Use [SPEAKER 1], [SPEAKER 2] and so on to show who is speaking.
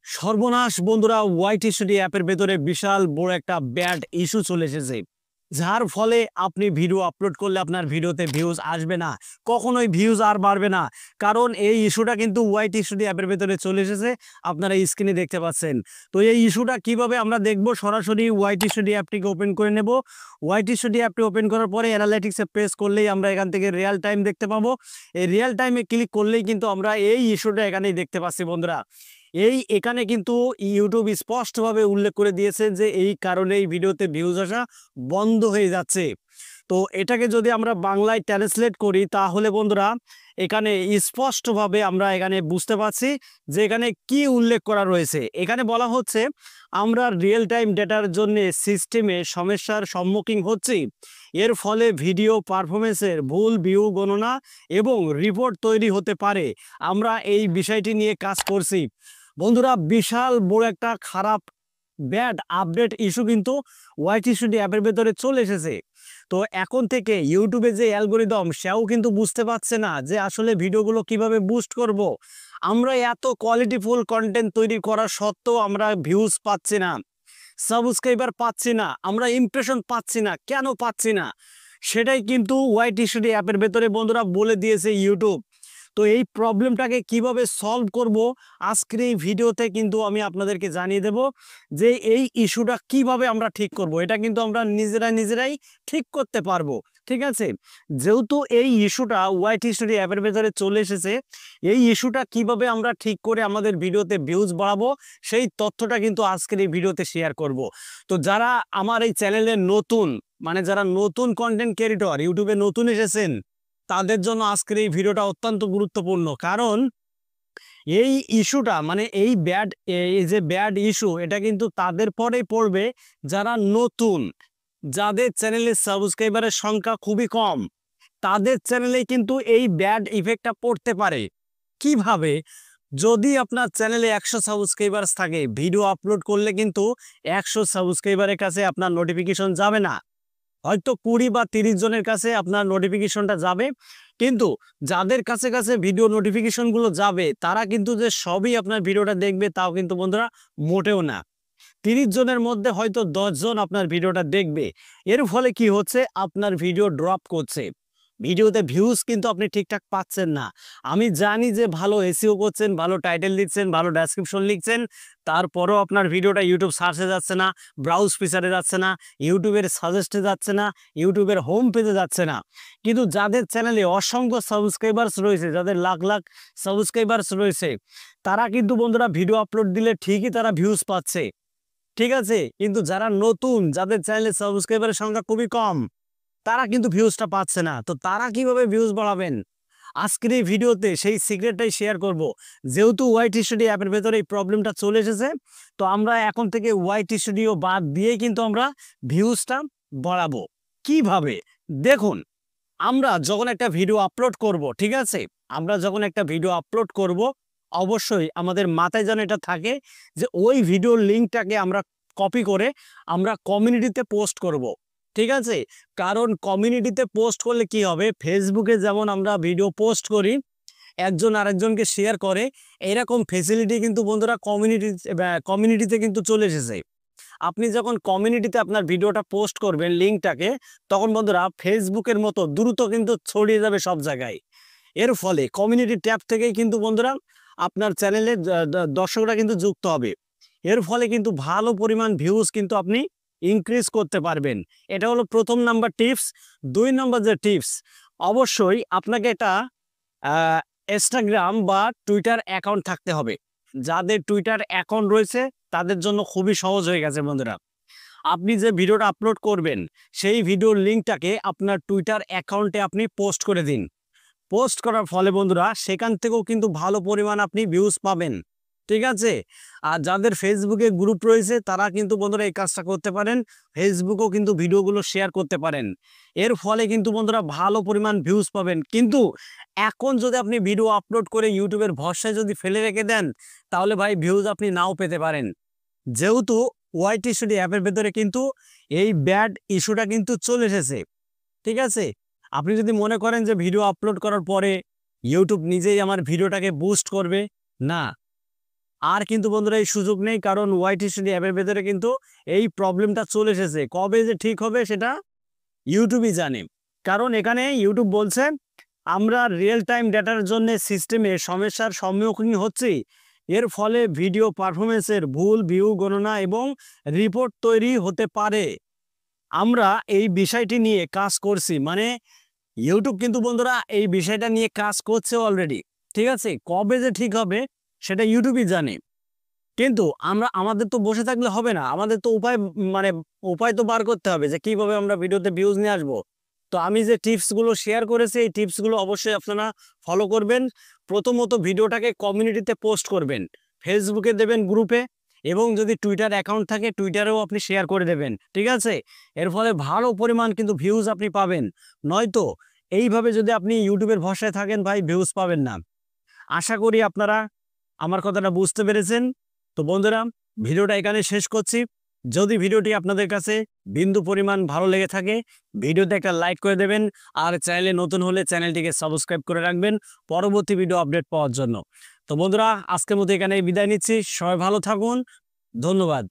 [SPEAKER 1] সর্বনাশ বন্ধুরা, YT studio অ্যাপের ভেতরে বিশাল বড় একটা ব্যাড ইস্যু চলে এসেছে, যার ফলে আপনি ভিডিও আপলোড করলে আপনার ভিডিওতে ভিউজ আসবে না, কখনোই ভিউজ আর বাড়বে না। কারণ এই ইস্যুটা কিন্তু ওয়াইটি স্টুডিও অ্যাপের ভেতরে চলে এসেছে, আপনারা স্ক্রিনে দেখতে পাচ্ছেন। তো এই ইস্যুটা কিভাবে আমরা দেখব, সরাসরি ওয়াইটি স্টুডিও অ্যাপটিকে ওপেন করে নেব। ওয়াইটি স্টুডিও অ্যাপটি ওপেন করার পরে অ্যানালাইটিক্সে প্রেস করলেই আমরা এখান থেকে রিয়েল টাইম দেখতে পাবো। এই রিয়েল টাইমে ক্লিক করলেই কিন্তু আমরা এই ইস্যুটা এখানেই দেখতে পাচ্ছি বন্ধুরা। এখানে কিন্তু ইউটিউব স্পষ্টভাবে উল্লেখ করে দিয়েছে যে এই কারণে এই ভিডিওতে ভিউজ আসা বন্ধ হয়ে যাচ্ছে। তো এটাকে যদি আমরা বাংলায় ট্রান্সলেট করি তাহলে বন্ধুরা এখানে স্পষ্টভাবে আমরা এখানে বুঝতে পারছি যে এখানে কি উল্লেখ করা রয়েছে। এখানে বলা হচ্ছে আমরা রিয়েল টাইম ডেটার জন্য সিস্টেমে সমস্যার সম্মুখীন হচ্ছি, এর ফলে ভিডিও পারফরমেন্সের ভুল ভিউ গণনা এবং রিপোর্ট তৈরি হতে পারে। আমরা এই বিষয়টি নিয়ে কাজ করছি। বন্ধুরা, বিশাল বড় একটা খারাপ ব্যাড আপডেট ইস্যু কিন্তু ওয়াইটি স্টুডিও অ্যাপের ভেতরে চলে এসেছে। তো এখন থেকে ইউটিউবে যে অ্যালগোরিদম সেও কিন্তু বুঝতে পারছে না যে আসলে ভিডিওগুলো কিভাবে বুস্ট করব। আমরা এত কোয়ালিটিফুল কন্টেন্ট তৈরি করা সত্ত্বেও আমরা ভিউজ পাচ্ছি না, সাবস্ক্রাইবার পাচ্ছি না, আমরা ইমপ্রেশন পাচ্ছি না। কেন পাচ্ছি না সেটাই কিন্তু ওয়াইটি স্টুডিও অ্যাপের ভেতরে বন্ধুরা বলে দিয়েছে ইউটিউব। তো এই প্রবলেমটাকে কিভাবে সলভ করব আজকের এই ভিডিওতে কিন্তু আমি আপনাদেরকে জানিয়ে দেব যে এই ইস্যুটা কিভাবে আমরা ঠিক করব। এটা কিন্তু আমরা নিজেরাই ঠিক করতে পারবো, ঠিক আছে। যেহেতু এই ইস্যুটা ওয়াইটি স্টুডিও অ্যাপের ভেতরে চলে এসেছে, এই ইস্যুটা কিভাবে আমরা ঠিক করে আমাদের ভিডিওতে ভিউজ বাড়াবো সেই তথ্যটা কিন্তু আজকের এই ভিডিওতে শেয়ার করব। তো যারা আমার এই চ্যানেলে নতুন, মানে যারা নতুন কন্টেন্ট ক্রিয়েটর, ইউটিউবে নতুন এসেছেন, তাদের জন্য আজকের এই ভিডিওটা অত্যন্ত গুরুত্বপূর্ণ। কারণ এই ইস্যুটা মানে এই যে ব্যাড ইস্যু, এটা কিন্তু তাদের পরেই পড়বে যারা নতুন, যাদের চ্যানেলের সাবস্ক্রাইবারের সংখ্যা খুবই কম, তাদের চ্যানেলে কিন্তু এই ব্যাড ইফেক্টটা পড়তে পারে। কিভাবে? যদি আপনার চ্যানেলে 100 সাবস্ক্রাইবার থাকে, ভিডিও আপলোড করলে কিন্তু 100 সাবস্ক্রাইবারের কাছে আপনার নোটিফিকেশন যাবে না, হয়তো 20 বা 30 জনের কাছে আপনার নোটিফিকেশনটা যাবে। কিন্তু যাদের কাছে কাছে ভিডিও নোটিফিকেশনগুলো যাবে তারা কিন্তু যে সবই আপনার ভিডিওটা দেখবে তাও কিন্তু বন্ধুরা মোটেও না। 30 জনের মধ্যে হয়তো 10 জন আপনার ভিডিওটা দেখবে। এর ফলে কি হচ্ছে, আপনার ভিডিও ড্রপ করছে, ভিডিওতে ভিউজ কিন্তু আপনি ঠিকঠাক পাচ্ছেন না। আমি জানি যে ভালো এসইও করছেন, ভালো টাইটেল লিখছেন, ভালো ডেসক্রিপশন লিখছেন, তারপরেও আপনার ভিডিওটা ইউটিউব সার্চে যাচ্ছে না, ব্রাউজ ফিচারে যাচ্ছে না, ইউটিউবের সাজেস্টে যাচ্ছে না, ইউটিউবের হোম পেজে যাচ্ছে না। কিন্তু যাদের চ্যানেলে অসংখ্য সাবস্ক্রাইবার্স রয়েছে, যাদের লাখ লাখ সাবস্ক্রাইবার্স রয়েছে, তারা কিন্তু বন্ধুরা ভিডিও আপলোড দিলে ঠিকই তারা ভিউজ পাচ্ছে, ঠিক আছে। কিন্তু যারা নতুন, যাদের চ্যানেলে সাবস্ক্রাইবারের সংখ্যা খুবই কম, তারা কিন্তু ভিউজটা পাচ্ছে না। তো তারা কিভাবে ভিউজ বাড়াবেন, আজকের এই ভিডিওতে সেই সিক্রেটটাই শেয়ার করব। যেহেতু ওয়াইটি স্টুডিও অ্যাপের ভেতরে এই প্রবলেমটা চলে এসেছে, তো আমরা এখন থেকে ওয়াইটি স্টুডিও বাদ দিয়ে কিন্তু আমরা ভিউজটা বাড়াবো। কিভাবে? দেখুন, আমরা যখন একটা ভিডিও আপলোড করব, ঠিক আছে, আমরা যখন একটা ভিডিও আপলোড করব, অবশ্যই আমাদের মাথায় যেন এটা থাকে যে ওই ভিডিওর লিঙ্কটাকে আমরা কপি করে আমরা কমিউনিটিতে পোস্ট করব, ঠিক আছে। কারণ কমিউনিটিতে পোস্ট করলে কি হবে, ফেসবুকে যেমন আমরা ভিডিও পোস্ট করি, একজন আরেকজনকে শেয়ার করে, এরকম ফেসিলিটি কিন্তু বন্ধুরা কমিউনিটিতে কিন্তু চলে এসেছে। আপনি যখন কমিউনিটিতে আপনার ভিডিওটা পোস্ট করবেন লিঙ্কটাকে, তখন বন্ধুরা ফেসবুকের মতো দ্রুত কিন্তু ছড়িয়ে যাবে সব জায়গায়। এর ফলে কমিউনিটি ট্যাব থেকেই কিন্তু বন্ধুরা আপনার চ্যানেলে দর্শকরা কিন্তু যুক্ত হবে। এর ফলে কিন্তু ভালো পরিমাণ ভিউজ কিন্তু আপনি ইনক্রিজ করতে পারবেন। এটা হলো প্রথম নাম্বার টিপস। 2 নম্বর যে টিপস, অবশ্যই আপনাকে এটা ইনস্টাগ্রাম বা টুইটার অ্যাকাউন্ট থাকতে হবে। যাদের টুইটার অ্যাকাউন্ট রয়েছে তাদের জন্য খুবই সহজ হয়ে গেছে বন্ধুরা। আপনি যে ভিডিওটা আপলোড করবেন সেই ভিডিওর লিঙ্কটাকে আপনার টুইটার অ্যাকাউন্টে আপনি পোস্ট করে দিন। পোস্ট করার ফলে বন্ধুরা সেখান থেকেও কিন্তু ভালো পরিমাণ আপনি ভিউজ পাবেন, ঠিক আছে। আর যাদের ফেসবুকে গ্রুপ রয়েছে তারা কিন্তু বন্ধুরা এই কাজটা করতে পারেন, ফেসবুকেও কিন্তু ভিডিওগুলো শেয়ার করতে পারেন। এর ফলে কিন্তু বন্ধুরা ভালো পরিমাণ ভিউজ পাবেন। কিন্তু এখন যদি আপনি ভিডিও আপলোড করে ইউটিউবের ভরসায় যদি ফেলে রেখে দেন, তাহলে ভাই ভিউজ আপনি নাও পেতে পারেন। যেহেতু ওয়াইটি স্টুডিও অ্যাপের ভেতরে কিন্তু এই ব্যাড ইস্যুটা কিন্তু চলে এসেছে, ঠিক আছে। আপনি যদি মনে করেন যে ভিডিও আপলোড করার পরে ইউটিউব নিজেই আমার ভিডিওটাকে বুস্ট করবে, না, আর কিন্তু বন্ধুরা এই সুযোগ নেই, কারণ ওয়াইট স্টুডিও অ্যাপের ভেতরে কিন্তু এই প্রবলেমটা চলে এসেছে। কবে যে ঠিক হবে সেটা ইউটিউবই জানে, কারণ এখানে ইউটিউব বলছে আমরা রিয়েল টাইম ডেটার জন্য সিস্টেমে সমস্যার সম্মুখীন হচ্ছি। এর ফলে ভিডিও পারফরমেন্সের ভুল, ভিউ গণনা এবং রিপোর্ট তৈরি হতে পারে। আমরা এই বিষয়টি নিয়ে কাজ করছি, মানে ইউটিউব কিন্তু বন্ধুরা এই বিষয়টা নিয়ে কাজ করছে অলরেডি। ঠিক আছে, কবে যে ঠিক হবে সেটা ইউটিউবই জানে। কিন্তু আমাদের তো বসে থাকলে হবে না, আমাদের তো মানে উপায় তো বার করতে হবে যে কিভাবে আমরা ভিডিওতে ভিউজ নিয়ে আসবো। তো আমি যে টিপসগুলো শেয়ার করেছি এই টিপসগুলো অবশ্যই আপনারা ফলো করবেন। প্রথমত ভিডিওটাকে কমিউনিটিতে পোস্ট করবেন, ফেসবুকে দেবেন, গ্রুপে, এবং যদি টুইটার অ্যাকাউন্ট থাকে টুইটারেও আপনি শেয়ার করে দেবেন। ঠিক আছে, এর ফলে ভালো পরিমাণ কিন্তু ভিউজ আপনি পাবেন। নয়তো এইভাবে যদি আপনি ইউটিউবের ভরসায় থাকেন ভাই, ভিউজ পাবেন না। আশা করি আপনারা আমার কথাটা বুঝতে পেরেছেন। তো বন্ধুরা, ভিডিওটা এখানে শেষ করছি। যদি ভিডিওটি আপনাদের কাছে বিন্দু পরিমাণ ভালো লেগে থাকে ভিডিওতে একটা লাইক করে দেবেন, আর চ্যানেলে নতুন হলে চ্যানেলটিকে সাবস্ক্রাইব করে রাখবেন পরবর্তী ভিডিও আপডেট পাওয়ার জন্য। তো বন্ধুরা, আজকের মতো এখানে বিদায় নিচ্ছি। সবাই ভালো থাকুন, ধন্যবাদ।